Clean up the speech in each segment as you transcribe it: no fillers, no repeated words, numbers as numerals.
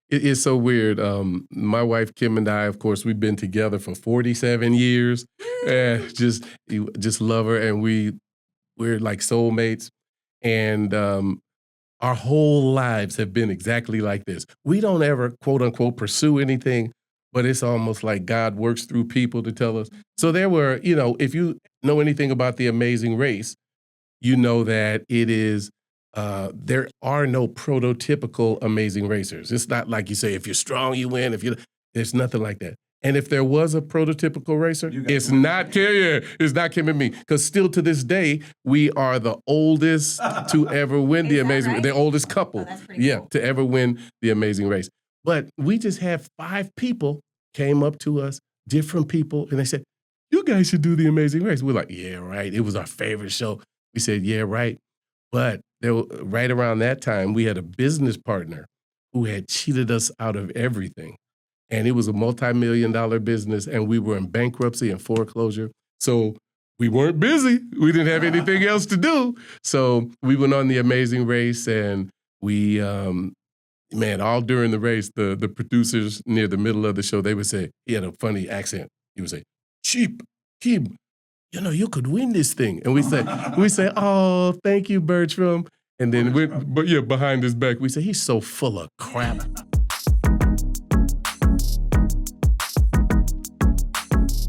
It is so weird. My wife Kim and I, of course, we've been together for 47 years. And just love her, and we're like soulmates. And our whole lives have been exactly like this. We don't ever, quote unquote, pursue anything, but it's almost like God works through people to tell us. So there were, if you know anything about The Amazing Race, you know that it is, there are no prototypical amazing racers. It's not like you say, if you're strong, you win. There's nothing like that. And if there was a prototypical racer, it's not Kim and me. Because still to this day, we are the oldest to ever win the Amazing Race. The oldest couple, cool. To ever win the Amazing Race. But we just had 5 people came up to us, different people, and they said, you guys should do the Amazing Race. We're like, yeah, right. It was our favorite show. We said, yeah, right. But right around that time, we had a business partner who had cheated us out of everything. And it was a multi-million-dollar business, and we were in bankruptcy and foreclosure. So we weren't busy. We didn't have anything else to do. So we went on the Amazing Race, and we, all during the race, the producers near the middle of the show, they would say, he had a funny accent. He would say, Chip, Kim, you could win this thing. And we say, oh, thank you, Bertram. And then behind his back, we say, he's so full of crap.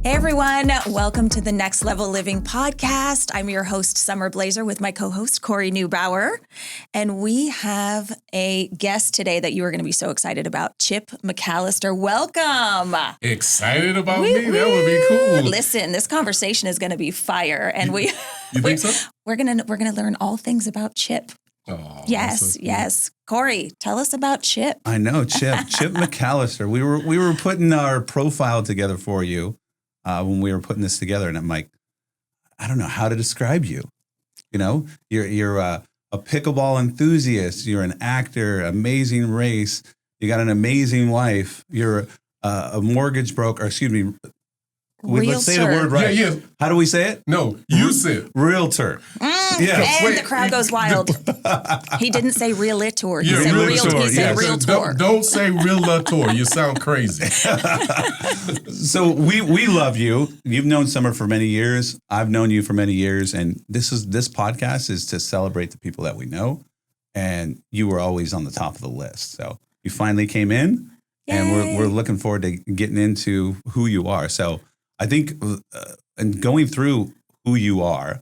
Hey everyone, welcome to the Next Level Living podcast. I'm your host, Summer Blazer, with my co-host, Corey Neubauer. And we have a guest today that you are going to be so excited about, Chip McAllister. Welcome. Excited about me? That would be cool. Listen, this conversation is going to be fire. And you think so? We're gonna learn all things about Chip. Oh, yes, so yes. Corey, tell us about Chip. I know, Chip McAllister. We were putting our profile together for you. When we were putting this together, and I'm like, I don't know how to describe you. You're a pickleball enthusiast. You're an actor, amazing race. You got an amazing wife. You're a mortgage broker. Excuse me. Let's say the word right. Yeah. How do we say it? No, you said realtor. Yes. And the crowd goes wild. He didn't say realtor. He said realtor. He said realtor. Don't say realtor. You sound crazy. So we love you. You've known Summer for many years. I've known you for many years, and this podcast is to celebrate the people that we know. And you were always on the top of the list. So you finally came in, and we're looking forward to getting into who you are. So I think, and going through who you are,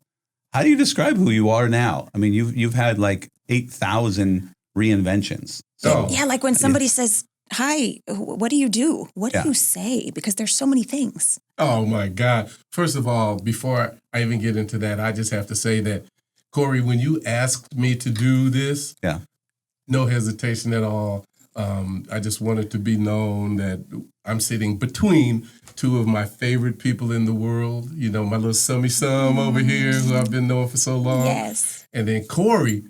how do you describe who you are now? I mean, you've had like 8,000 reinventions. So yeah, like when somebody says, "Hi, what do you do?" What do you say? Because there's so many things. Oh my God! First of all, before I even get into that, I just have to say that, Corey, when you asked me to do this, no hesitation at all. I just wanted to be known that I'm sitting between 2 of my favorite people in the world. My little Summy Sum over here, who I've been knowing for so long. Yes. And then Corey,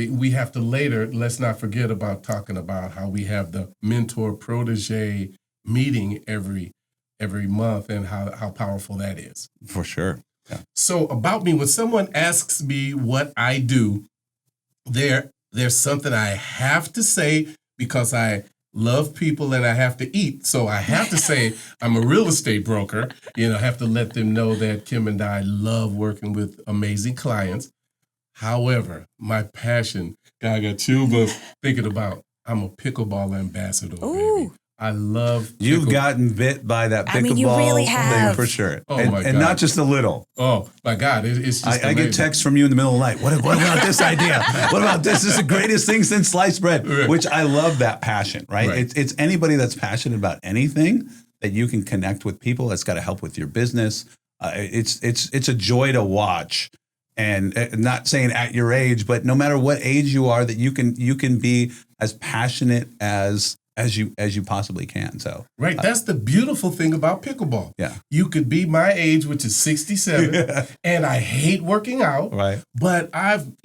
we have to later, let's not forget about talking about how we have the mentor-protege meeting every month and how powerful that is. For sure. Yeah. So about me, when someone asks me what I do, there's something I have to say, because I love people and I have to eat. So I have to say I'm a real estate broker. I have to let them know that Kim and I love working with amazing clients. However, my passion, God, I got chills thinking about, I'm a pickleball ambassador, baby. I love pickleball. You've gotten bit by that pickleball you really have. thing for sure. Oh, my God. And not just a little. Oh, my God. It's just I get texts from you in the middle of the night. What about this idea? What about this? This is the greatest thing since sliced bread, which I love that passion, right? It's anybody that's passionate about anything that you can connect with people that's got to help with your business. It's a joy to watch. And not saying at your age, but no matter what age you are, that you can be as passionate as you possibly can. So that's the beautiful thing about pickleball. Yeah, you could be my age, which is 67, and I hate working out. Right, but I'm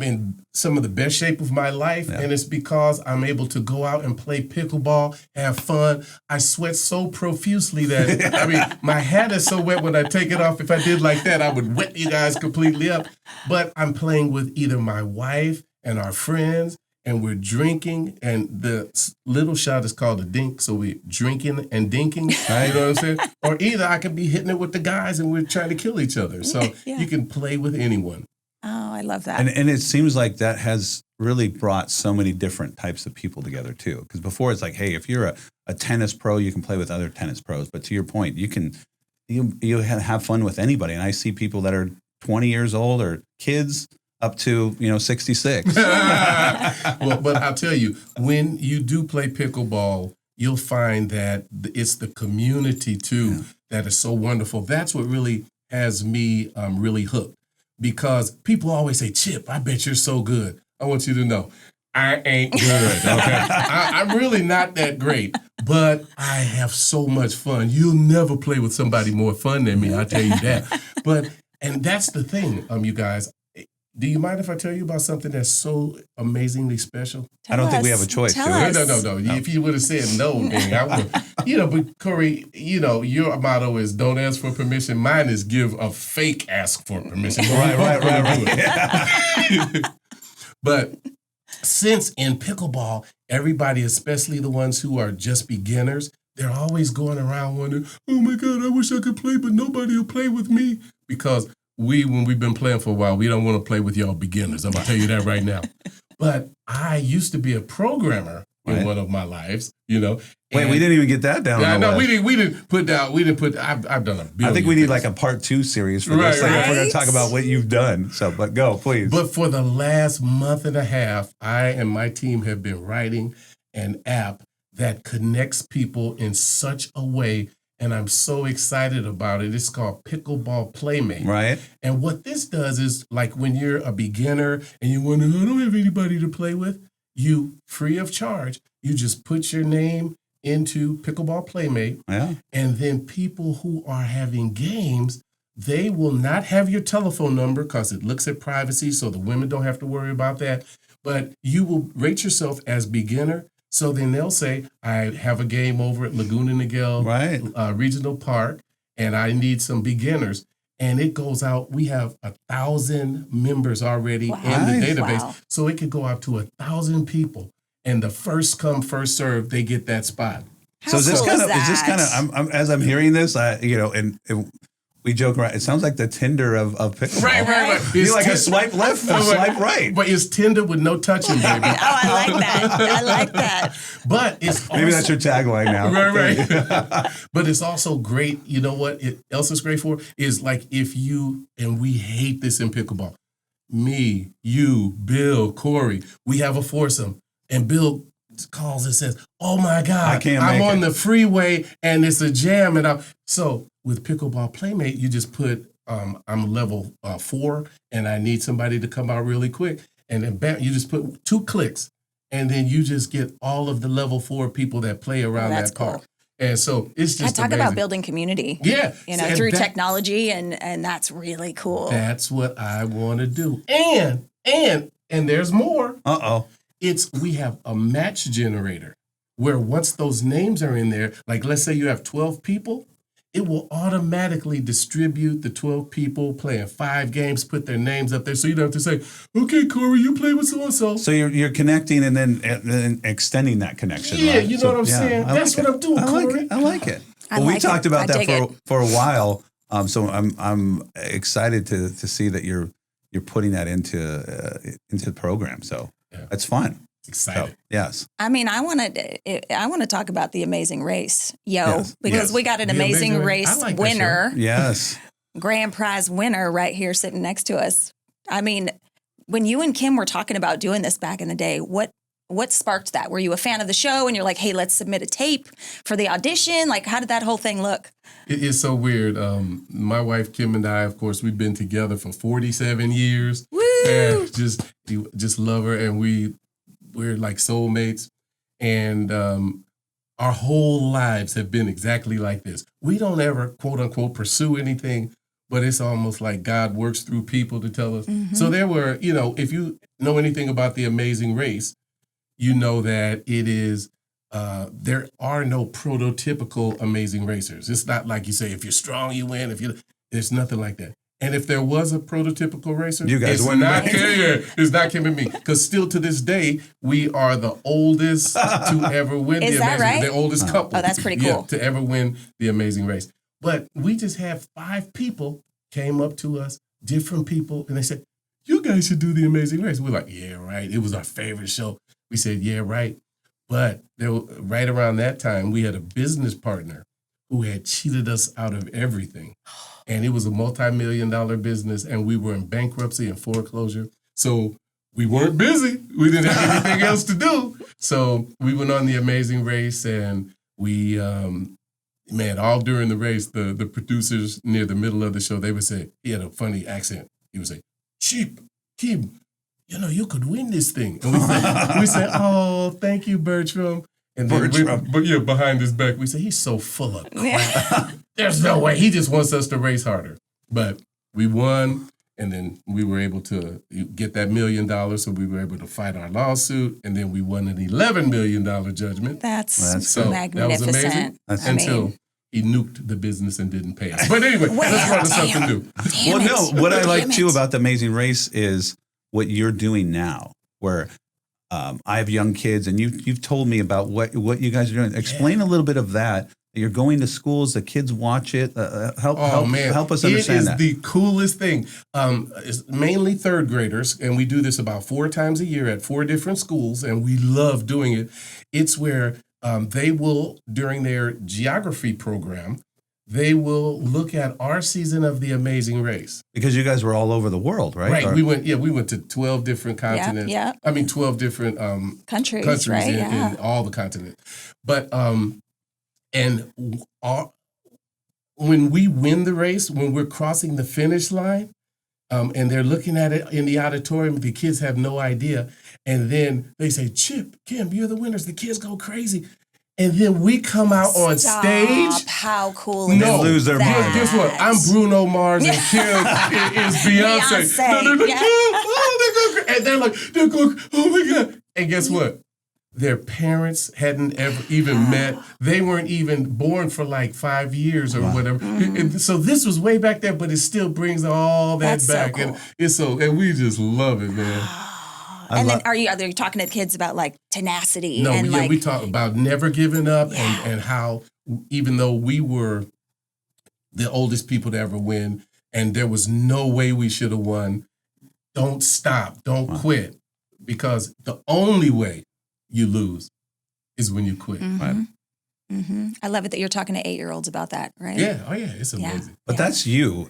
in some of the best shape of my life, and it's because I'm able to go out and play pickleball, have fun. I sweat so profusely that my hat is so wet when I take it off. If I did like that, I would wet you guys completely up. But I'm playing with either my wife and our friends. and we're drinking, and the little shot is called a dink, so we're drinking and dinking, you know what I'm saying? Or either I could be hitting it with the guys and we're trying to kill each other. So you can play with anyone. Oh, I love that. And it seems like that has really brought so many different types of people together too. Because before it's like, hey, if you're a tennis pro, you can play with other tennis pros. But to your point, you have fun with anybody. And I see people that are 20 years old or kids up to 66. Well, but I'll tell you, when you do play pickleball, you'll find that it's the community too that is so wonderful. That's what really has me really hooked. Because people always say, Chip, I bet you're so good. I want you to know, I ain't good, okay? I'm really not that great, but I have so much fun. You'll never play with somebody more fun than me, I'll tell you that. And that's the thing, you guys. Do you mind if I tell you about something that's so amazingly special? I don't think we have a choice. Tell us. No. If you would have said no, then I would. But Corey, your motto is don't ask for permission. Mine is give a fake ask for permission. Right. But since in pickleball, everybody, especially the ones who are just beginners, they're always going around wondering, oh my God, I wish I could play, but nobody will play with me. Because when we've been playing for a while, we don't want to play with y'all beginners. I'm going to tell you that right now. But I used to be a programmer in one of my lives, Wait, we didn't even get that down. Yeah, no, we didn't put down. I've done a billion. I think we need like a part 2 series for this. Like, if we're going to talk about what you've done. So, but go, please. But for the last month and a half, I and my team have been writing an app that connects people in such a way. And I'm so excited about it. It's called Pickleball Playmate. Right. And what this does is, like when you're a beginner and you wonder, I don't have anybody to play with, you, free of charge, you just put your name into Pickleball Playmate. Yeah. And then people who are having games, they will not have your telephone number because it looks at privacy, so the women don't have to worry about that. But you will rate yourself as beginner. So then they'll say, I have a game over at Laguna Niguel Regional Park, and I need some beginners. And it goes out. We have 1,000 members already in the database. Wow. So it could go out to 1,000 people. And the first come, first serve, they get that spot. How is this kind of, as I'm hearing this, and we joke around. It sounds like the Tinder of pickleball. Right. It's like a swipe left, a swipe right. But it's Tinder with no touching, baby. I like that. But it's also, maybe that's your tagline now. Right. But it's also great. You know what else is great for? Is like if you, and we hate this in pickleball, me, you, Bill, Corey, we have a foursome. And Bill calls and says, oh my God, I'm on the freeway and it's a jam. So with Pickleball Playmate, you just put, I'm level 4 and I need somebody to come out really quick. And then bam, you just put 2 clicks and then you just get all of the level 4 people that play around that park. Cool. And so it's just talk amazing. About building community. Yeah. Through technology and that's really cool. That's what I want to do. And there's more. We have a match generator where once those names are in there, like let's say you have 12 people, it will automatically distribute the 12 people playing 5 games, put their names up there. So you don't have to say, okay, Corey, you play with so-and-so. So you're connecting and then extending that connection. Yeah, right? You know what I'm saying? That's what I'm doing, Corey. I like it. We talked about that for a while. So I'm excited to see that you're putting that into the program. So that's fun. Excited. So, yes. I mean, I want to talk about the Amazing Race, because we got an Amazing Race winner. Yes. Grand prize winner right here sitting next to us. I mean, when you and Kim were talking about doing this back in the day, what sparked that? Were you a fan of the show and you're like, hey, let's submit a tape for the audition? Like, how did that whole thing look? It is so weird. My wife, Kim, and I, of course, we've been together for 47 years. Woo! And just love her. And we're like soulmates. And our whole lives have been exactly like this. We don't ever, quote unquote, pursue anything, but it's almost like God works through people to tell us. Mm-hmm. So there were, if you know anything about the Amazing Race, you know that it is, there are no prototypical amazing racers. It's not like you say, if you're strong, you win. There's nothing like that. And if there was a prototypical racer, You guys it's wouldn't not be. it's not Kim and me. Because still to this day, we are the oldest to ever win Is the that Amazing right? The oldest couple. Oh, that's pretty cool. To ever win the Amazing Race. But we just had 5 people came up to us, different people, and they said, you guys should do the Amazing Race. We're like, yeah, right. It was our favorite show. We said, yeah, right. But right around that time, we had a business partner who had cheated us out of everything. And it was a multi-million-dollar business, and we were in bankruptcy and foreclosure. So we weren't busy. We didn't have anything else to do. So we went on the Amazing Race, and we, all during the race, the producers near the middle of the show, they would say, he had a funny accent. He would say, Chip, Kim, you could win this thing. And we said, oh, thank you, Bertram. And then behind his back, we said, he's so full of crap. There's no way. He just wants us to race harder. But we won, and then we were able to get that $1 million, so we were able to fight our lawsuit, and then we won an $11 million judgment. That's so magnificent. That was amazing. Until he nuked the business and didn't pay us. But anyway, let's run to something new. Well, no, what I like too about the Amazing Race is what you're doing now, where I have young kids, and you've told me about what you guys are doing. Explain a little bit of that. You're going to schools, the kids watch it. Help us understand that. It is the coolest thing. It's mainly third graders, and we do this about 4 times a year at 4 different schools, and we love doing it. It's where they will, during their geography program, they will look at our season of the Amazing Race. Because you guys were all over the world, right? Right. We went to 12 different continents. Yeah. 12 different countries right? in all the continents. But when we win the race, when we're crossing the finish line, and they're looking at it in the auditorium, the kids have no idea. And then they say, Chip, Kim, you're the winners. The kids go crazy. And then we come out on stage. How cool is that? They lose their mind. Guess what? I'm Bruno Mars and Kim is Beyonce. No, oh, they go crazy. And they're going, oh my God. And guess what? Their parents hadn't ever even met. They weren't even born for like 5 years or whatever. Mm-hmm. And so this was way back there, but it still brings all that That's back. So cool. And we just love it, man. And then are you talking to kids about like tenacity? No, and we talk about never giving up and how even though we were the oldest people to ever win and there was no way we should have won, don't stop, don't quit, because the only way you lose is when you quit. Mm-hmm. Right? Mm-hmm. I love it that you're talking to 8-year-olds about that, right? Yeah, it's amazing. But that's you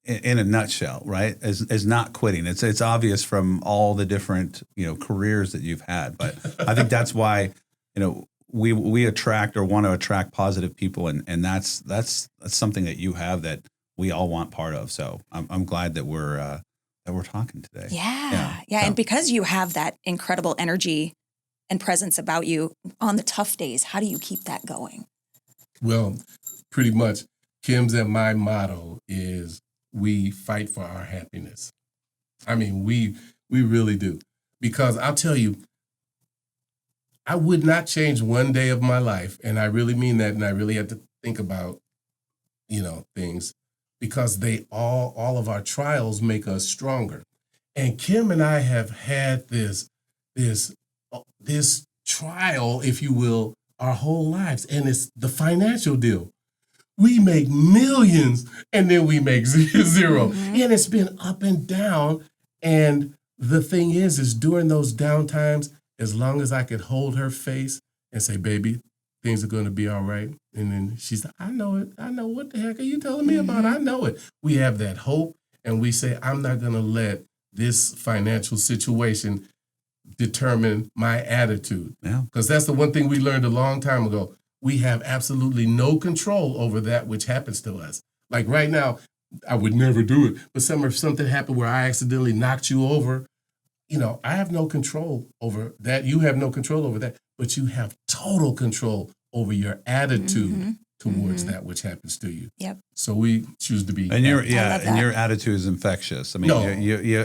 in a nutshell, right? Is not quitting. It's obvious from all the different careers that you've had. But I think that's why we attract or want to attract positive people, and that's something that you have that we all want part of. So I'm glad that we're talking today. Yeah. And because you have that incredible energy and presence about you on the tough days, how do you keep that going? Well, pretty much Kim's and my motto is we fight for our happiness. I mean, we really do. Because I'll tell you, I would not change one day of my life, and I really mean that, and I really had to think about, things, because all of our trials make us stronger. And Kim and I have had this trial, if you will, our whole lives, and it's the financial deal. We make millions and then we make 0. Mm-hmm. And it's been up and down. And the thing is during those down times, as long as I could hold her face and say, baby, things are going to be all right. And then she's like, I know it. I know. What the heck are you telling me about? I know it. We have that hope. And we say, I'm not going to let this financial situation determine my attitude. Yeah. Because that's the one thing we learned a long time ago. We have absolutely no control over that which happens to us. Like right now, I would never do it. But if something happened where I accidentally knocked you over, I have no control over that. You have no control over that. But you have total control over your attitude towards that which happens to you. Yep. So we choose to be. And your attitude is infectious. I mean,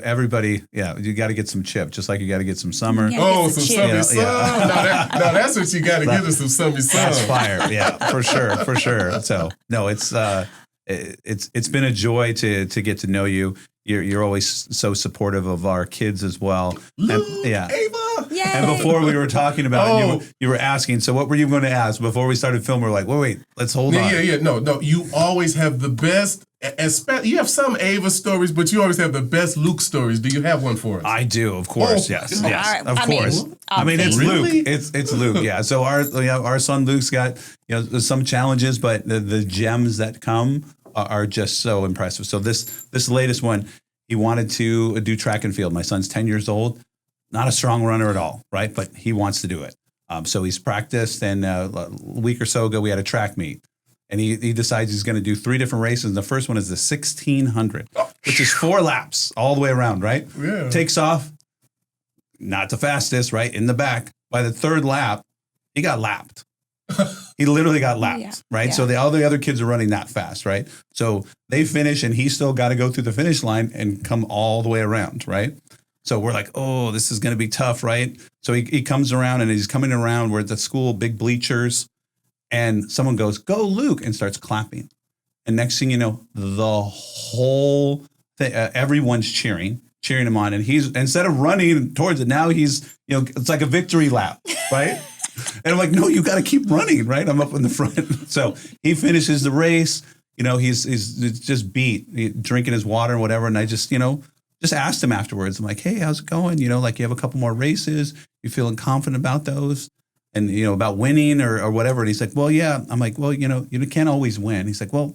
everybody, you got to get some Chip, just like you got to get some Summer. Some Summy Sun. Now that's what you got to get is some Summy Sun. That's fire. Yeah, for sure. So no, it's it's been a joy to get to know you. You're always so supportive of our kids as well. Luke, yeah. Ava. Yay. And before we were talking about it, you were asking, so what were you going to ask? Before we started filming, we're like, wait, let's hold on. Yeah. No. You always have the best. You have some Ava stories, but you always have the best Luke stories. Do you have one for us? I do, of course. Oh, Yes, all right. of course. I mean, it's Really? Luke. It's Luke. Yeah. So our son Luke's got there's some challenges, but the gems that come are just so impressive. So this latest one, he wanted to do track and field. My son's 10 years old, not a strong runner at all, right? But he wants to do it. So he's practiced, and a week or so ago we had a track meet. And he decides he's going to do 3 different races. And the first one is the 1600, which is 4 laps all the way around, right? Yeah. Takes off, not the fastest, right? In the back. By the 3rd lap, he got lapped. He literally got lapped, right? Yeah. So all the other kids are running that fast, right? So they finish, and he still got to go through the finish line and come all the way around, right? So we're like, oh, this is going to be tough, right? So he comes around, and he's coming around. We're at the school, big bleachers. And someone goes, "Go, Luke," and starts clapping. And next thing you know, the whole thing, everyone's cheering him on. And he's, instead of running towards it, now he's, it's like a victory lap, right? And I'm like, no, you got to keep running, right? I'm up in the front. So he finishes the race. He's just beat, drinking his water and whatever. And I just asked him afterwards. I'm like, hey, how's it going? You have a couple more races. You feeling confident about those? And, about winning or whatever. And he's like, well, yeah. I'm like, well, you can't always win. He's like, well,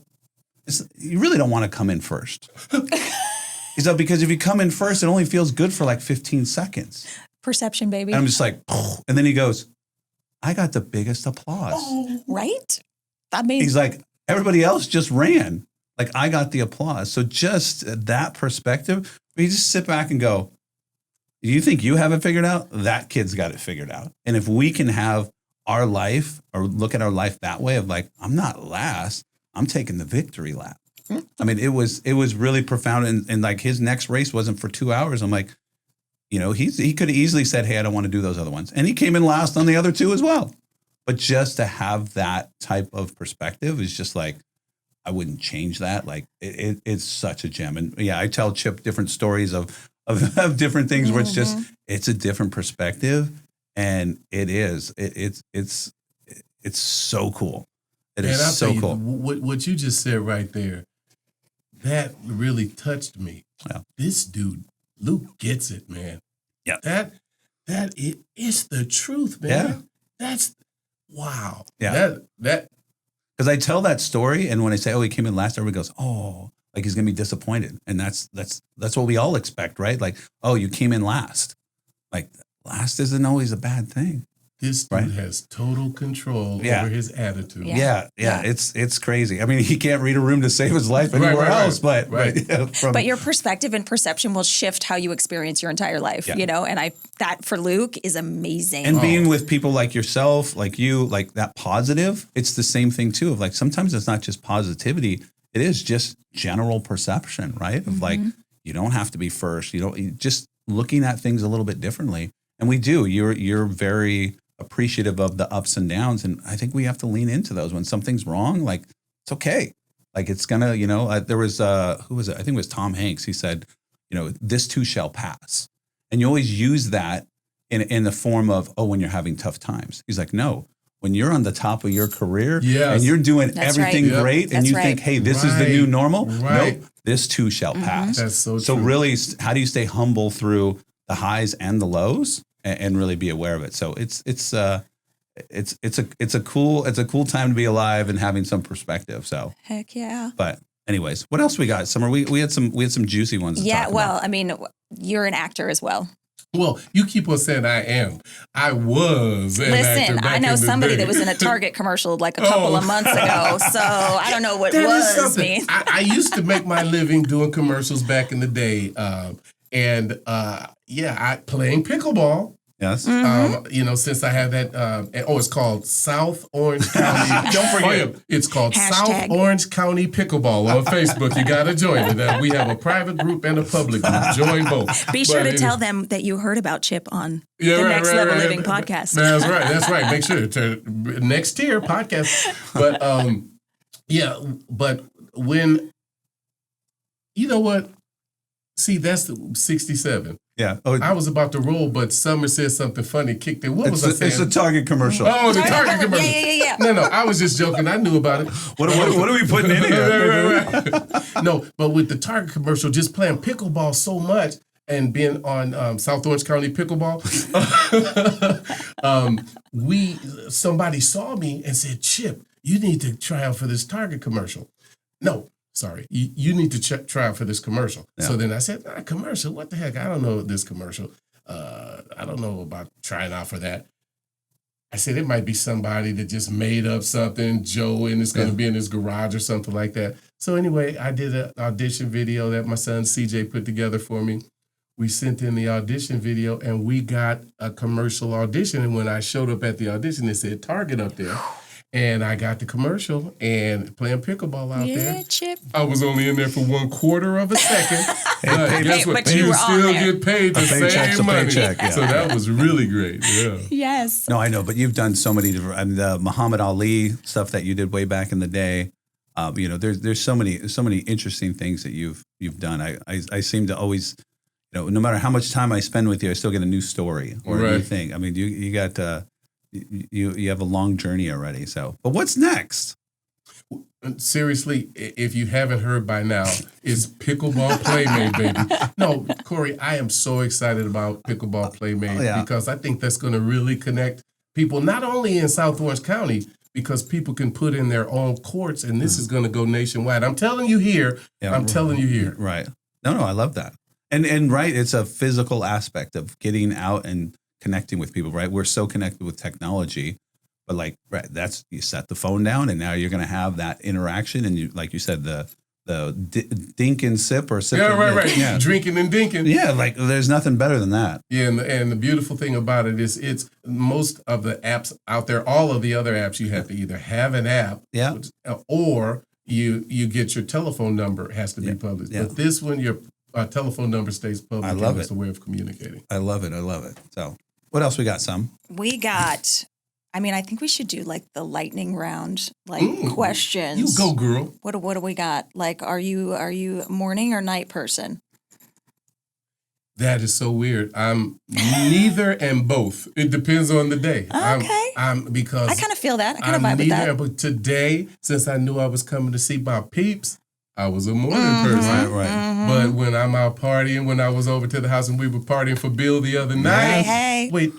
you really don't want to come in first. He's like, because if you come in first, it only feels good for like 15 seconds. Perception, baby. And I'm just like, and then he goes, I got the biggest applause. Oh, right? That means He's like, everybody else just ran. Like, I got the applause. So just that perspective, you just sit back and go, you think you have it figured out? That kid's got it figured out. And if we can have our life or look at our life that way of like, I'm not last, I'm taking the victory lap. I mean, it was really profound. And like his next race wasn't for 2 hours. I'm like, he could have easily said, hey, I don't want to do those other ones. And he came in last on the other 2 as well. But just to have that type of perspective is just like, I wouldn't change that. Like it's such a gem. And yeah, I tell Chip different stories of different things where it's a different perspective, and it's so cool. It is so cool. What you just said right there, that really touched me. Yeah. This dude, Luke, gets it, man. Yeah. That it's the truth, man. Yeah. That's wow. Yeah. That because I tell that story, and when I say, oh, he came in last, everybody goes, oh, like he's gonna be disappointed. And that's what we all expect, right? Like, oh, you came in last. Like, last isn't always a bad thing. This dude has total control over his attitude. Yeah. It's crazy. I mean, he can't read a room to save his life anywhere else, but but your perspective and perception will shift how you experience your entire life, and that for Luke is amazing. And being with people like yourself, like you, like that positive, it's the same thing too, of like, sometimes it's not just positivity, it is just general perception, right? Of like, you don't have to be first, just looking at things a little bit differently. And we do, you're very appreciative of the ups and downs. And I think we have to lean into those. When something's wrong, like, it's okay. Like, it's gonna, there was, who was it? I think it was Tom Hanks. He said, this too shall pass. And you always use that in the form of, oh, when you're having tough times. He's like, no, when you're on the top of your career and you're doing everything great and you think, hey, this is the new normal. Nope, this too shall pass. That's so true. So really, how do you stay humble through the highs and the lows and really be aware of it? So it's a cool time to be alive and having some perspective. So heck yeah. But anyways, what else we got? Summer, we had some juicy ones. To talk about. I mean, you're an actor as well. Well, you keep on saying I am. I was an actor back I know in the somebody day. that was in a Target commercial like a couple of months ago, so I don't know what was means. I used to make my living doing commercials back in the day, I playing pickleball. Yes. Since I have that, it's called South Orange County. Don't forget. It's called South Orange County Pickleball on Facebook. You got to join it. We have a private group and a public group. Join both. Be sure to tell them that you heard about Chip on the Next Level Living podcast. That's right. Make sure to next tier podcast. But, but when, you know what? See, that's the 67. Yeah. Oh, I was about to roll, but Summer said something funny, kicked in. What was I saying? It's a Target commercial. Oh, the Target commercial. Yeah. No, I was just joking. I knew about it. What are we putting in here? Right. No, but with the Target commercial, just playing pickleball so much and being on South Orange County Pickleball, somebody saw me and said, Chip, you need to try out for this Target commercial. No. Sorry, you need to try out for this commercial. Yeah. So then I said, commercial? What the heck? I don't know this commercial. I don't know about trying out for that. I said, it might be somebody that just made up something, Joe, and it's going to be in his garage or something like that. So anyway, I did an audition video that my son CJ put together for me. We sent in the audition video, and we got a commercial audition. And when I showed up at the audition, it said Target up there. And I got the commercial and playing pickleball out there. Yeah, Chip. I was only in there for 1/4 of a second. Guess what? But you were still there. get paid the same money. Paycheck, yeah. So that was really great. Yeah. Yes. No, I know, but you've done so many different. I mean, the Muhammad Ali stuff that you did way back in the day. There's so many interesting things that you've done. I seem to always, no matter how much time I spend with you, I still get a new story or a new thing. I mean, you got. You have a long journey already. So, but what's next? Seriously, if you haven't heard by now, it's Pickleball Playmate, baby. No, Corey, I am so excited about Pickleball Playmate because I think that's going to really connect people, not only in South Orange County, because people can put in their own courts, and this is going to go nationwide. I'm telling you here. I'm telling you here. Right. No, I love that. And right, it's a physical aspect of getting out and connecting with people, right? We're so connected with technology, but that's, you set the phone down and now you're going to have that interaction. And you, like you said, the dink and sip or sip. Yeah, right. Yeah. Drinking and dinking. Yeah. There's nothing better than that. Yeah. And the beautiful thing about it is it's most of the apps out there, all of the other apps, you have to either have an app or you get your telephone number has to be published. Yeah. But this one, your telephone number stays public. I love it. It's a way of communicating. I love it. So what else we got, Sam? We got, I think we should do the lightning round, questions. You go, girl. What do we got? Are you a morning or night person? That is so weird. I'm neither and both. It depends on the day. Okay. Because I kind of feel that. I kind of vibe with that. But today, since I knew I was coming to see my peeps, I was a morning person. Right. But when I'm out partying, when I was over to the house and we were partying for Bill the other night. Hey. Wait,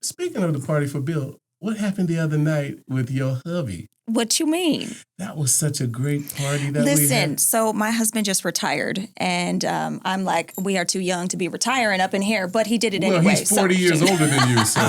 speaking of the party for Bill, what happened the other night with your hubby? What you mean? That was such a great party that we had. Listen, so my husband just retired, and I'm like, we are too young to be retiring up in here, but he did it anyway. Well, he's 40 years older than you, so.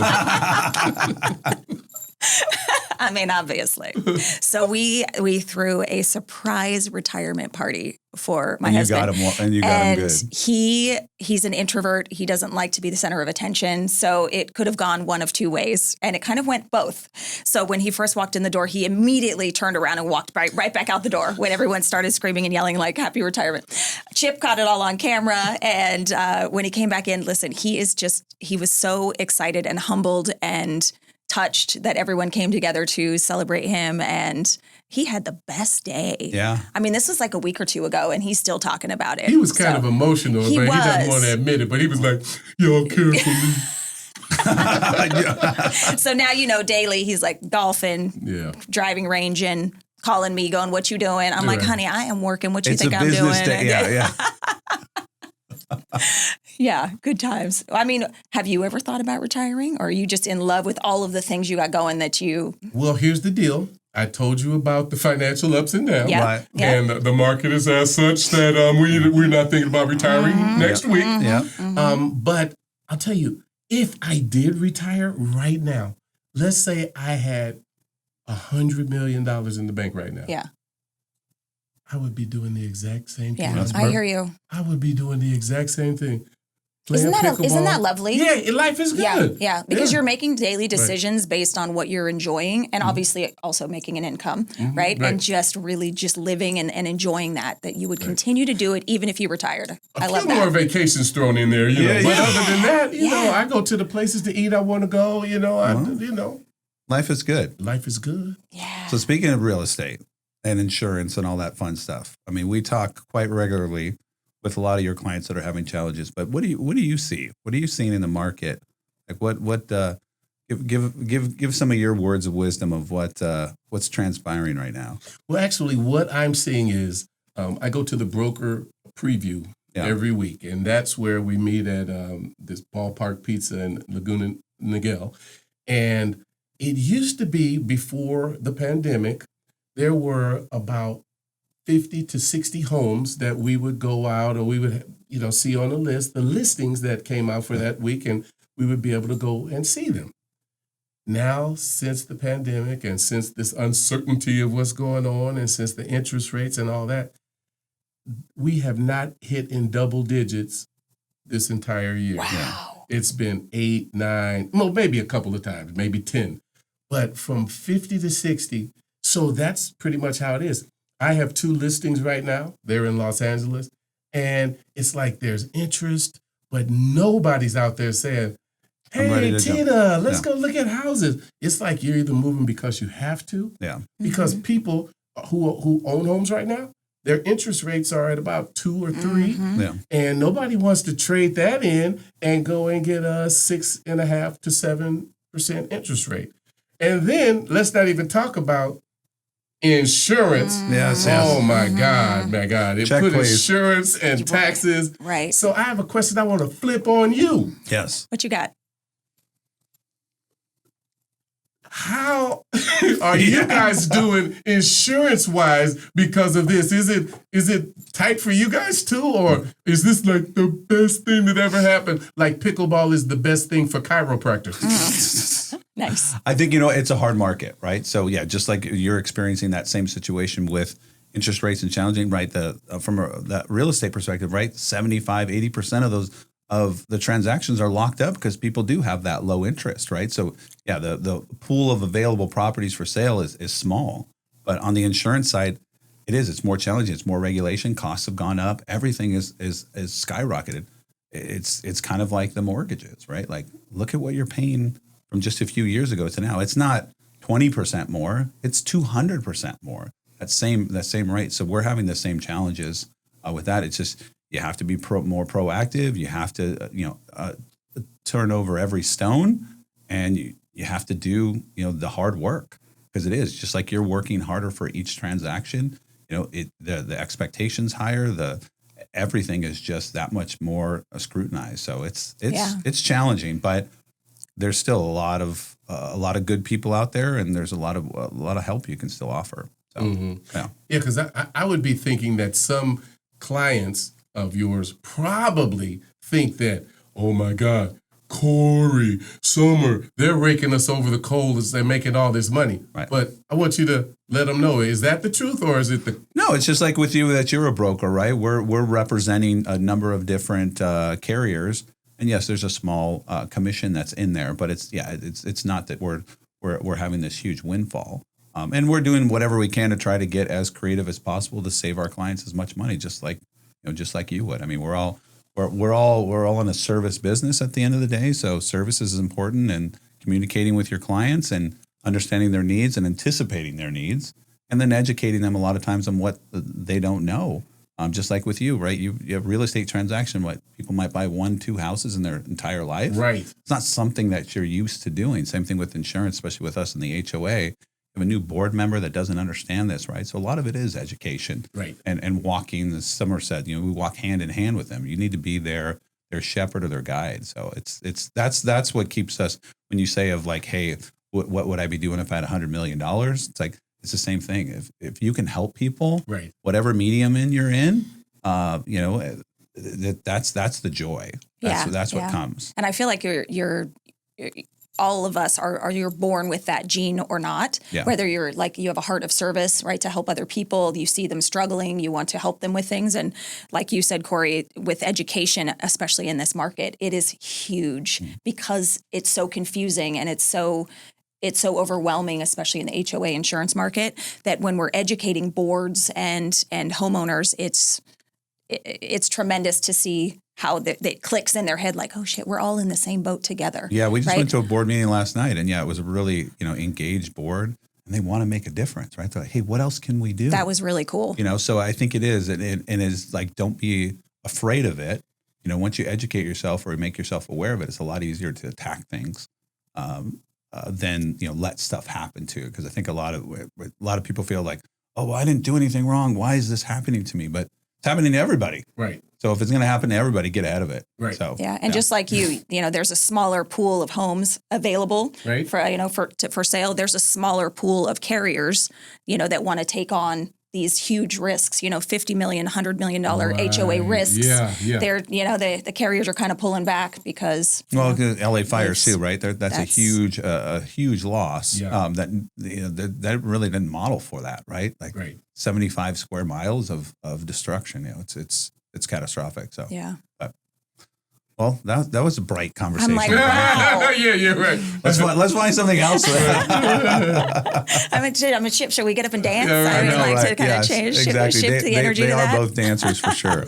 Obviously. So we threw a surprise retirement party for my husband. You got him good. He's an introvert. He doesn't like to be the center of attention. So it could have gone one of two ways, and it kind of went both. So when he first walked in the door, he immediately turned around and walked right back out the door when everyone started screaming and yelling happy retirement. Chip caught it all on camera, and when he came back in, listen, he was so excited and humbled and touched that everyone came together to celebrate him, and he had the best day. Yeah. This was a week or two ago, and he's still talking about it. He was kind of emotional, but he doesn't want to admit it, but he was like, y'all care for me. So now, daily he's golfing, driving range, and calling me, going, what you doing? I'm like, honey, I am working. What you think I'm doing? Day. Yeah. Yeah, good times. Have you ever thought about retiring, or are you just in love with all of the things you got going that you... Well, here's the deal. I told you about the financial ups and downs. Yep. Right. And the market is as such that we're not thinking about retiring next week. Yeah. But I'll tell you, if I did retire right now, let's say I had $100 million in the bank right now. Yeah. I would be doing the exact same thing. Yeah, I hear you. I would be doing the exact same thing. Isn't that lovely? Yeah, life is good. Yeah, because you're making daily decisions based on what you're enjoying, and obviously also making an income, right? And just really just living and enjoying that you would continue to do it even if you retired. I love that. A few more vacations thrown in there, But other than that, I go to the places to eat I want to go, Life is good. Life is good. Yeah. So speaking of real estate, and insurance and all that fun stuff. I mean, we talk quite regularly with a lot of your clients that are having challenges. But what do you see? What are you seeing in the market? Like give some of your words of wisdom of what's transpiring right now. Well, actually, what I'm seeing is I go to the broker preview every week, and that's where we meet at this Ballpark Pizza in Laguna Niguel. And it used to be, before the pandemic, there were about 50 to 60 homes that we would go out, or we would, see on the listings that came out for that week, and we would be able to go and see them. Now, since the pandemic and since this uncertainty of what's going on and since the interest rates and all that, we have not hit in double digits this entire year. Wow. It's been 8, 9, well, maybe a couple of times, maybe 10. But from 50 to 60, so that's pretty much how it is. I have 2 listings right now. They're in Los Angeles. And it's like there's interest, but nobody's out there saying, hey, Tina, let's go look at houses. It's like you're either moving because you have to, because people who own homes right now, their interest rates are at about 2 or 3, and nobody wants to trade that in and go and get a 6.5% to 7% interest rate. And then let's not even talk about insurance. Yes. Oh my God. It Check, put please. insurance and taxes. Right. So I have a question I want to flip on you. Yes. What you got? How are you guys doing insurance-wise because of this? Is it tight for you guys too, or is this like the best thing that ever happened? Like pickleball is the best thing for chiropractors. Nice. I think, it's a hard market, right? So yeah, just like you're experiencing that same situation with interest rates and challenging, right? From that real estate perspective, right? 75, 80% of the transactions are locked up because people do have that low interest, right? So yeah, the pool of available properties for sale is small. But on the insurance side, it's more challenging. It's more regulation. Costs have gone up. Everything is skyrocketed. It's kind of like the mortgages, right? Like, look at what you're paying from just a few years ago to now. It's not 20% more. It's 200% more. That same rate. So we're having the same challenges with that. It's just, you have to be more proactive. You have to, turn over every stone, and you have to do, the hard work, because it is just like you're working harder for each transaction. The expectations higher. Everything is just that much more scrutinized. So it's challenging, but there's still a lot of good people out there, and there's a lot of help you can still offer. So because I would be thinking that some clients of yours probably think that, oh my God, Corey, Summer, they're raking us over the coals. They're making all this money. Right. But I want you to let them know, is that the truth, or is it the... No, it's just like with you that you're a broker, right? We're representing a number of different carriers. And yes, there's a small commission that's in there, but it's not that we're having this huge windfall. And we're doing whatever we can to try to get as creative as possible to save our clients as much money, just like you would. I mean, we're all in a service business at the end of the day. So service is important, and communicating with your clients and understanding their needs and anticipating their needs, and then educating them a lot of times on what they don't know. Just like with you, right? You have real estate transaction. What people might buy 1-2 houses in their entire life. Right. It's not something that you're used to doing. Same thing with insurance, especially with us in the HOA. You have a new board member that doesn't understand this, right? So a lot of it is education, right? And walking. As Summer said, we walk hand in hand with them. You need to be their shepherd or their guide. So that's what keeps us. When you say of like, hey, what would I be doing if I had $100 million? It's like, it's the same thing. If you can help people, right, whatever medium you're in, that's the joy. That's what comes. And I feel like you're all of us are you're born with that gene or not. Yeah. Whether you're like, you have a heart of service, right, to help other people, you see them struggling, you want to help them with things. And like you said, Corey, with education, especially in this market, it is huge because it's so confusing and it's so overwhelming, especially in the HOA insurance market, that when we're educating boards and homeowners, it's tremendous to see how it clicks in their head, like, oh shit, we're all in the same boat together. Yeah, we just right? went to a board meeting last night, and it was a really engaged board. and they want to make a difference, right? They're like, hey, what else can we do? That was really cool. So I think it is. And it's like, don't be afraid of it. Once you educate yourself or make yourself aware of it, it's a lot easier to attack things than, let stuff happen to you. Because I think a lot of people feel like, oh, well, I didn't do anything wrong. Why is this happening to me? But it's happening to everybody. Right. So if it's going to happen to everybody, get ahead of it. Right. So, yeah. And just like there's a smaller pool of homes available right. for sale. There's a smaller pool of carriers, that want to take on these huge risks, $50 million, $100 million HOA risks. Yeah. They're, the carriers are kind of pulling back because. Well, LA fires too, right? That's a huge loss. Yeah. That really didn't model for that, right? Like 75 square miles of destruction. It's catastrophic. So yeah. Well, that was a bright conversation. I'm like, wow. Yeah, right. Let's find something else. I'm a Chip. Should we get up and dance? Yeah, I mean, right. to kind of change, exactly. shift the energy they to that. are both dancers for sure.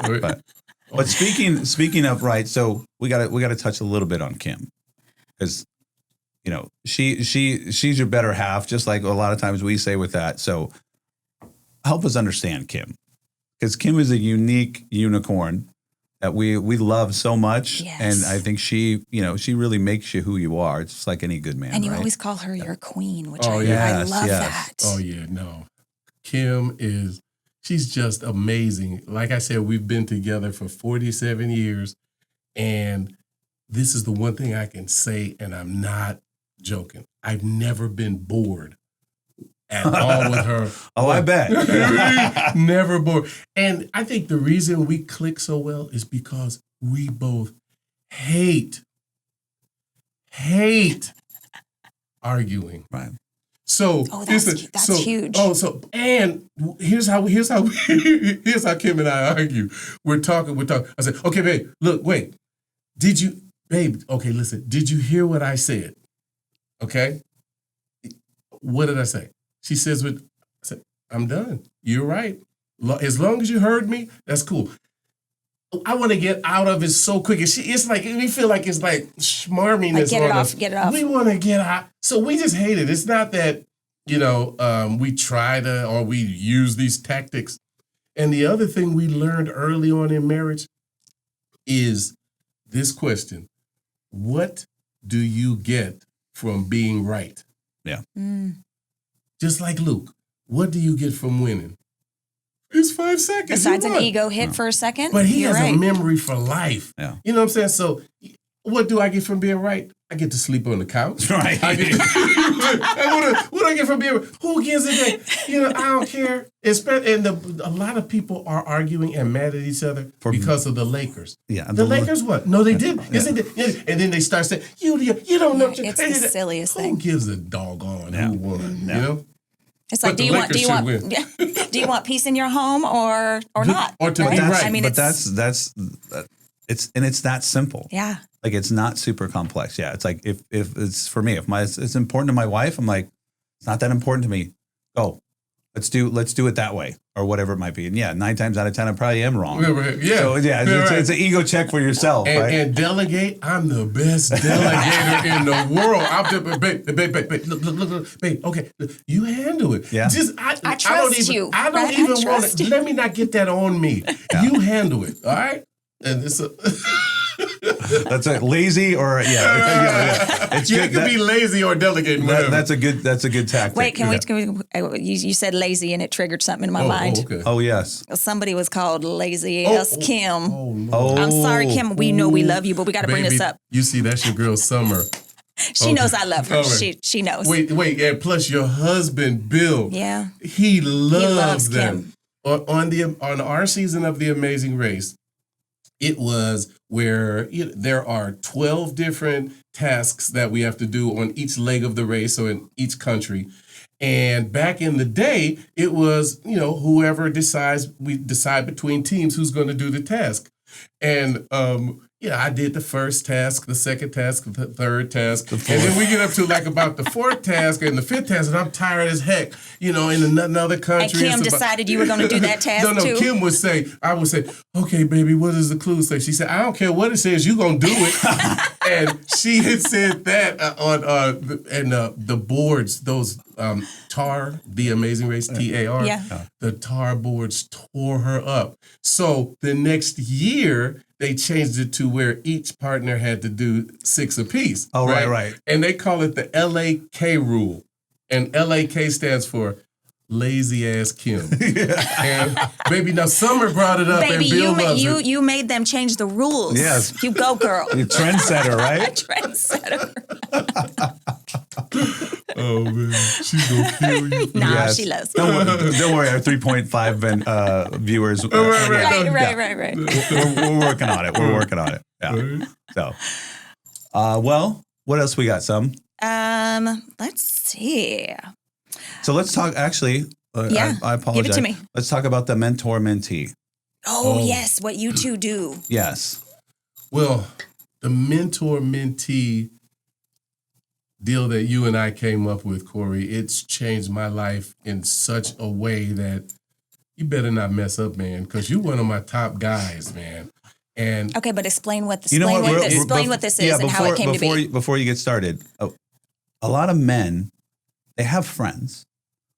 But speaking of right, so we got to touch a little bit on Kim, because she's your better half, just like a lot of times we say with that. So help us understand Kim, because Kim is a unique unicorn that we love so much. Yes. And I think she really makes you who you are. It's just like any good man. And you right? always call her your queen, which Oh, I yes, love yes. that. Oh, yeah, no. Kim she's just amazing. Like I said, we've been together for 47 years. And this is the one thing I can say, and I'm not joking. I've never been bored at all with her. Oh, I bet. Never bored. And I think the reason we click so well is because we both hate arguing. Right. So that's huge. And here's how Kim and I argue. We're talking. I said, okay, babe, look, wait. Listen, did you hear what I said? Okay. What did I say? She says, I said, I'm done. You're right. As long as you heard me, that's cool. I want to get out of it so quick. It's like, we feel like it's like schmarminess. Like get it off. We want to get out. So we just hate it. It's not that, we try to, or we use these tactics. And the other thing we learned early on in marriage is this question: what do you get from being right? Yeah. Just like Luke, what do you get from winning? It's 5 seconds. Besides an ego hit for a second. But he has a memory for life. Yeah. You know what I'm saying? So what do I get from being right? I get to sleep on the couch. Right. What do I get from being right? Who gives a damn? I don't care. And a lot of people are arguing and mad at each other because of the Lakers. Yeah. The Lakers what? No, they didn't. Yes, they did. And then they start saying, you don't know. It's the silliest thing. Who gives a doggone who won? Yeah. It's like, do you want peace in your home or not? Or to be right. I mean, but it's that simple. Yeah. Like, it's not super complex. Yeah. It's like, if it's for me, it's important to my wife, I'm like, it's not that important to me. Go. Let's do it that way, or whatever it might be. And 9 times out of 10, I probably am wrong. Yeah. So it's an ego check for yourself. Right? And delegate. I'm the best delegator in the world. Babe, look, babe. Okay, you handle it. Yeah. I trust you. I don't even want it. Let me not get that on me. Yeah. You handle it. All right. And it's that's it. Lazy or It's good. It could be lazy or delegating. That's a good tactic. Wait, can we? You said lazy and it triggered something in my mind. Okay. Oh yes. Somebody was called lazy as Kim. Oh, I'm sorry, Kim. We know we love you, but we got to bring this up. You see, that's your girl Summer. She knows I love her. Right. She knows. Wait, and plus your husband Bill. Yeah. He loves them. Kim. On our season of The Amazing Race, it was where there are 12 different tasks that we have to do on each leg of the race, or in each country. And back in the day, it was, whoever we decide between teams who's going to do the task. And, I did the first task, the second task, the third task. And then we get up to about the fourth task and the fifth task, and I'm tired as heck, in another country. And Kim decided you were going to do that task too? No, Kim would say, okay, baby, what does the clue say? She said, I don't care what it says, you're going to do it. And she had said that on the boards, those TAR, The Amazing Race, TAR, the TAR boards tore her up. So the next year, they changed it to where each partner had to do 6 apiece. Oh, right. And they call it the LAK rule. And LAK stands for lazy ass Kim. And baby, now Summer brought it up, Baby, and Bill loves it. you made them change the rules. Yes. You go, girl. Trendsetter, right? Trendsetter. Oh man, she's gonna kill you. Nah, she loves it. Don't worry, our 3.5 viewers. Right. We're working on it. We're working on it. Yeah. So, well, what else we got? Let's see. So let's talk. Actually, I apologize. Give it to me. Let's talk about the mentor-mentee. Oh, yes, what you two do. Yes. Well, the mentor-mentee deal that you and I came up with, Corey, it's changed my life in such a way that you better not mess up, man, because you're one of my top guys, man. And okay, but explain what this is and how it came to be. Before you get started, a lot of men, they have friends.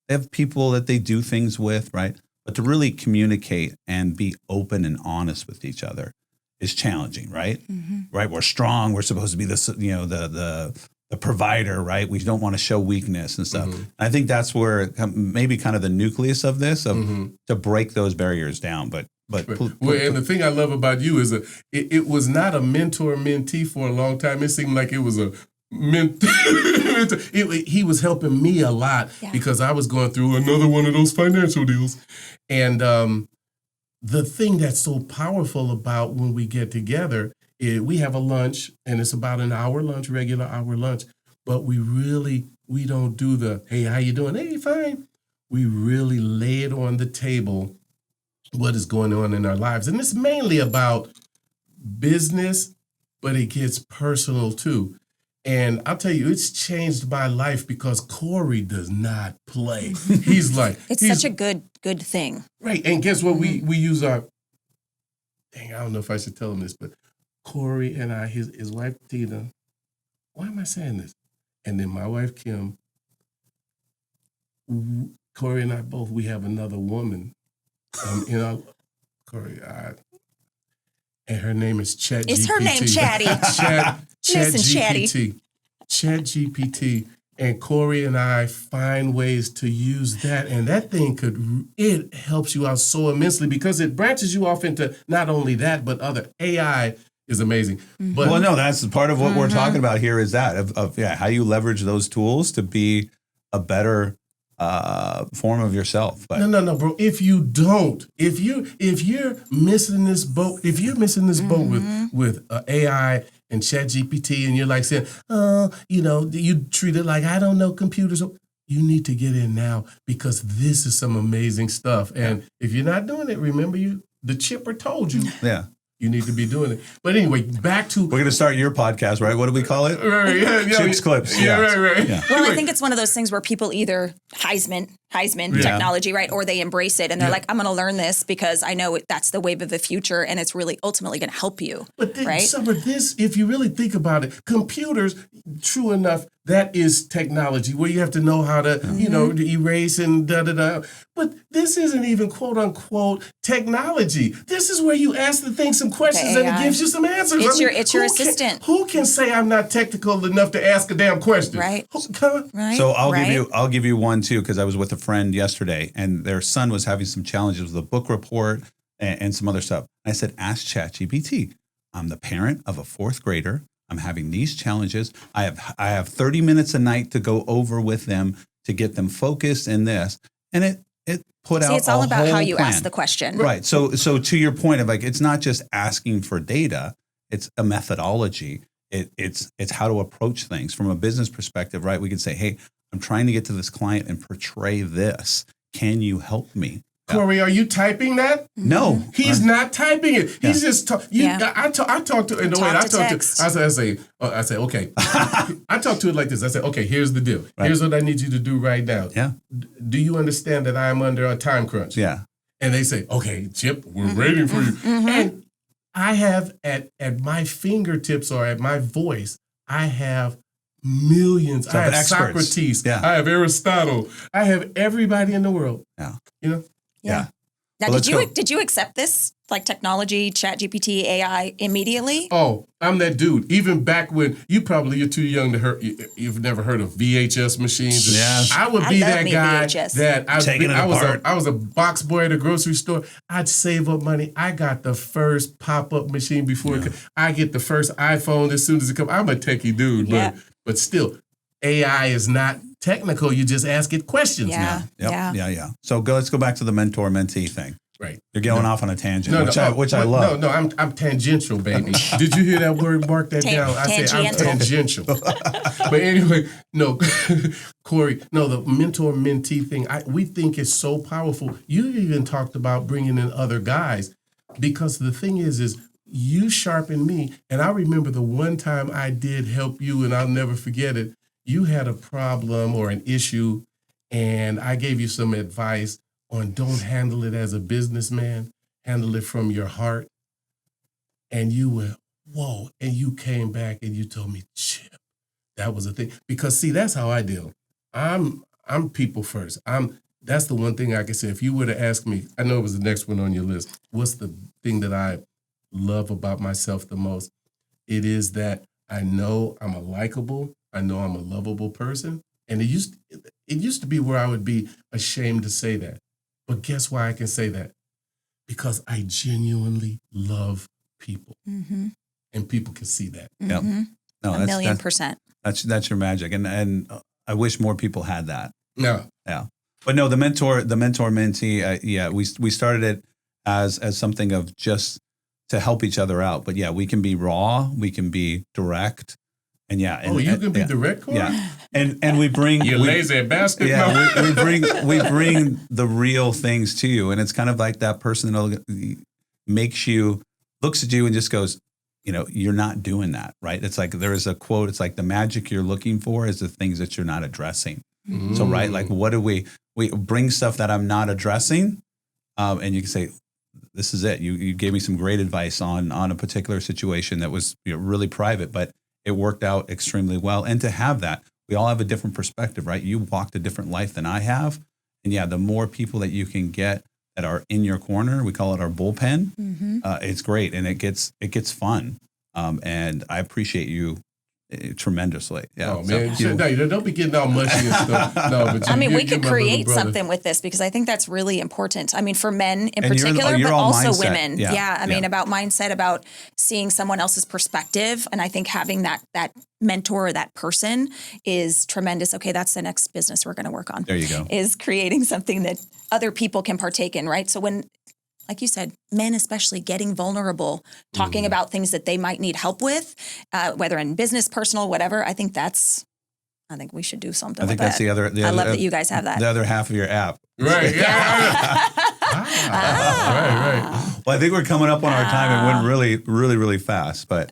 They have people that they do things with, right? But to really communicate and be open and honest with each other is challenging, right? Mm-hmm. Right? We're strong. We're supposed to be the provider, right? We don't want to show weakness and stuff. Mm-hmm. I think that's where maybe kind of the nucleus of this, to break those barriers down. But and the thing I love about you is that it was not a mentor-mentee for a long time. It seemed like it was a he was helping me a lot because I was going through another one of those financial deals. And the thing that's so powerful about when we get together is we have a lunch, and it's about an hour lunch, regular hour lunch. But we don't do the, hey, how you doing? Hey, fine. We really lay it on the table, what is going on in our lives. And it's mainly about business, but it gets personal too. And I'll tell you, it's changed my life because Corey does not play. He's like... It's such a good thing. Right. And guess what? We use our... Dang, I don't know if I should tell him this, but Corey and I, his wife, Tina... Why am I saying this? And then my wife, Kim... Corey and I both, we have another woman. Corey, and her name is ChatGPT. Is her name Chatty? ChatGPT. ChatGPT. And Corey and I find ways to use that. And that thing it helps you out so immensely because it branches you off into not only that, but other AI is amazing. Mm-hmm. But, well, no, that's part of what we're talking about here is that of how you leverage those tools to be a better form of yourself. But no, bro. If you don't, if you're missing this boat, with AI and ChatGPT, and you're like saying, you treat it like I don't know computers. You need to get in now because this is some amazing stuff. And if you're not doing it, remember the chipper told you. Yeah. You need to be doing it. But anyway, back to... We're going to start your podcast, right? What do we call it? Right, Chips Clips. Yeah, right. Yeah. Well, I think it's one of those things where people either Heisman technology, right? Or they embrace it and they're like, I'm going to learn this because I know that's the wave of the future and it's really ultimately going to help you. But then, right? Summer, if you really think about it, computers, true enough, that is technology where you have to know how to, to erase and da-da-da. But this isn't even quote unquote technology. This is where you ask the thing some questions and it gives you some answers. It's your assistant. Who can say I'm not technical enough to ask a damn question? Right. Right. So I'll give you one too, because I was with a friend yesterday and their son was having some challenges with a book report and some other stuff. I said, ask ChatGPT. I'm the parent of a 4th grader. I'm having these challenges. I have 30 minutes a night to go over with them to get them focused in this. And it put out it's all about how you plan. ask the question. Right. So to your point of like, it's not just asking for data, it's a methodology. It's how to approach things from a business perspective, right? We could say, hey, I'm trying to get to this client and portray this. Can you help me? Corey, are you typing that? No. He's not typing it. He's just I talk to, and the way I talk to, I say, okay. I talk to it like this. I say, okay, here's the deal. Right. Here's what I need you to do right now. Yeah. Do you understand that I'm under a time crunch? Yeah. And they say, okay, Chip, we're waiting for you. Mm-hmm. And I have at my fingertips or at my voice, I have millions. I have experts. Socrates. Yeah. I have Aristotle. I have everybody in the world. Yeah. You know? Yeah. Now, Well, did you accept this, like technology, ChatGPT, AI, immediately? Oh, I'm that dude. Even back when you're too young to hear. You've never heard of VHS machines. Yes. I would be that guy VHS. that Taking it apart. I was a box boy at a grocery store. I'd save up money. I got the first pop-up machine before I get the first iPhone as soon as it comes. I'm a techie dude, but still, AI is not technical. You just ask it questions now. Yeah. So let's go back to the mentor-mentee thing. Right. You're going off on a tangent, which I No, love. I'm tangential, baby. Did you hear that word? Mark that down. I say I'm tangential. But anyway, no, Corey, no, the mentor-mentee thing, we think is so powerful. You even talked about bringing in other guys because the thing is you sharpen me. And I remember the one time I did help you, and I'll never forget it. You had a problem or an issue, and I gave you some advice on don't handle it as a businessman, handle it from your heart. And you went, whoa. And you came back and you told me, Chip, that was a thing. Because see, that's how I deal. I'm people first. That's the one thing I can say. If you were to ask me, I know it was the next one on your list, what's the thing that I love about myself the most? It is that I know I'm I know I'm a lovable person. And it used to be where I would be ashamed to say that. But guess why I can say that? Because I genuinely love people. Mm-hmm. And people can see that. Mm-hmm. No, a million percent. That's your magic. And I wish more people had that. No. Yeah. But no, the mentor-mentee, we started it as something of just to help each other out. But yeah, we can be raw, we can be direct. And you can be direct, Corey? Yeah. And we bring you lazy bastard. Yeah, we bring the real things to you. And it's kind of like that person that looks at you and just goes, you're not doing that, right? It's like there is a quote, it's like the magic you're looking for is the things that you're not addressing. Mm. So, right, like what do we bring stuff that I'm not addressing? And you can say, this is it. You gave me some great advice on a particular situation that was really private, but it worked out extremely well. And to have that, we all have a different perspective, right? You walked a different life than I have. And the more people that you can get that are in your corner, we call it our bullpen. Mm-hmm. It's great. And it gets fun. And I appreciate you tremendously. Yeah. Oh, man. Don't be getting all mushy and stuff. No, but we could create something with this because I think that's really important. I mean, for men in particular, but also mindset. women. Yeah. I mean, about mindset, about seeing someone else's perspective. And I think having that mentor or that person is tremendous. Okay, that's the next business we're going to work on. There you go. Is creating something that other people can partake in, right? So when, like you said, men especially getting vulnerable, talking about things that they might need help with, whether in business, personal, whatever. I think we should do something. I think that's the other. I love that you guys have that. The other half of your app. Right. Yeah. Right. Well, I think we're coming up on our time. It went really, really, really fast. But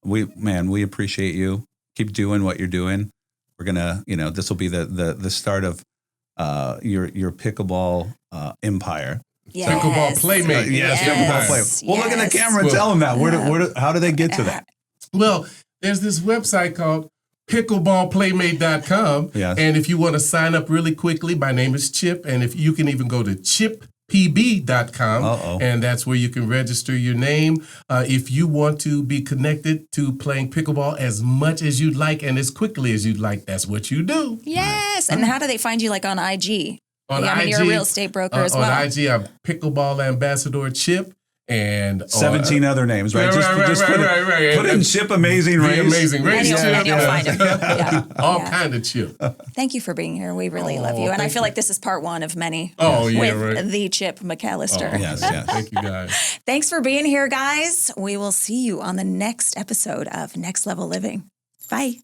we appreciate you. Keep doing what you're doing. We're gonna, this will be the start of your pickleball empire. Yes. Pickleball playmate. Pickleball playmate. Well, look at the camera and tell them that. How do they get to that? Well, there's this website called pickleballplaymate.com. Yes. And if you want to sign up really quickly, my name is Chip. And if you can even go to chippb.com, and that's where you can register your name. If you want to be connected to playing pickleball as much as you'd like and as quickly as you'd like, that's what you do. Yes. And how do they find you, like on IG? On IG, you're a real estate broker as well. On IG, I'm Pickleball Ambassador Chip. And 17 other names, right? Put in Chip Amazing Race. Amazing Race. And you'll find him. All kind of Chip. Thank you for being here. We really love you. And I feel like this is part one of many with the Chip McAllister. Yes. Thank you, guys. Thanks for being here, guys. We will see you on the next episode of Next Level Living. Bye.